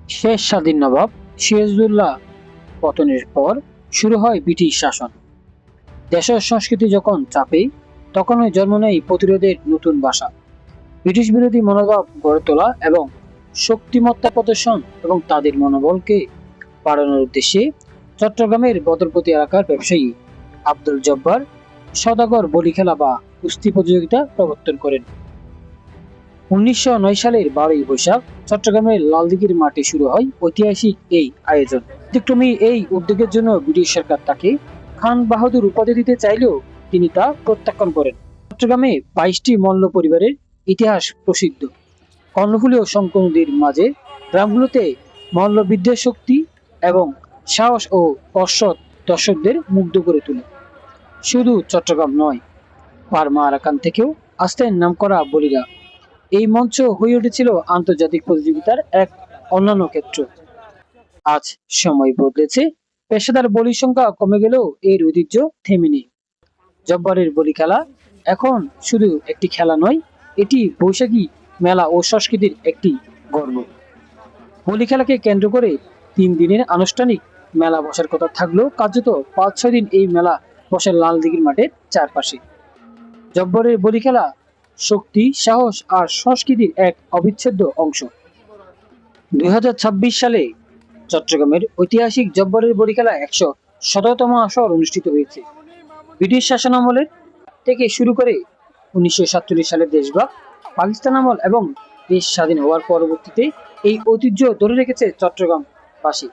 শেষ স্বাধীন নবাব সিরাজউদ্দৌলা পতনের পর শুরু হয় ব্রিটিশ শাসন। দেশের সংস্কৃতি যখন চাপে, তখনই জন্ম নেয় প্রতিরোধের নতুন ভাষা। ব্রিটিশ বিরোধী মনোভাব গড়ে তোলা এবং শক্তিমত্তা প্রদর্শন এবং তাদের মনোবলকে বাড়ানোর উদ্দেশ্যে চট্টগ্রামের বদরপতি এলাকার ব্যবসায়ী আব্দুল জব্বার সওদাগর বলি খেলা বা কুস্তি প্রতিযোগিতা প্রবর্তন করেন। 1909 সালের 12ই বৈশাখ চট্টগ্রামের লালদিঘির মাঠে শুরু হয় ঐতিহাসিক এই আয়োজন। ব্যতিক্রমী এই উদ্যোগের জন্য ব্রিটিশ সরকার তাকে খান বাহাদুর উপাধি দিতে চাইলেও তিনি তা প্রত্যাখ্যান করেন। চট্টগ্রামে 22টি মল্ল পরিবারের ইতিহাস প্রসিদ্ধ। কর্ণফুলী ও শঙ্কর নদীর মাঝে গ্রামগুলোতে মল্লবিদ্যার শক্তি এবং সাহস ও কসরত দর্শকদের মুগ্ধ করে তোলে। শুধু চট্টগ্রাম নয়, বার্মা আরাকান থেকেও আসতেন নামকরা বলিরা। এই মঞ্চ হয়ে উঠেছিল আন্তর্জাতিক প্রতিযোগিতার এক অন্যান্য ক্ষেত্র। আজ সময় বদলেছে, পেশাদার বলির সংখ্যা কমে গেলেও এর ঐতিহ্য থেমে নেই। জব্বারের বলি খেলা এখন শুধু একটি খেলা নয়, এটি বৈশাখী মেলা ও সংস্কৃতির একটি গর্ব। বলি খেলাকে কেন্দ্র করে 3 দিনের আনুষ্ঠানিক মেলা বসার কথা থাকলেও কার্যত 5-6 দিন এই মেলা বসে লালদিঘির মাঠের চারপাশে। জব্বরের বলি খেলা শক্তি, সাহস আর সংস্কৃতির এক অবিচ্ছেদ্য অংশ। 2026 সালে চট্টগ্রামের ঐতিহাসিক জব্বরের বলি খেলা 117তম আসর অনুষ্ঠিত হয়েছে। ব্রিটিশ শাসনামলের থেকে শুরু করে 1947 সালের দেশভাগ, পাকিস্তান আমল এবং দেশ স্বাধীন হওয়ার পরবর্তীতে এই ঐতিহ্য ধরে রেখেছে চট্টগ্রামবাসী।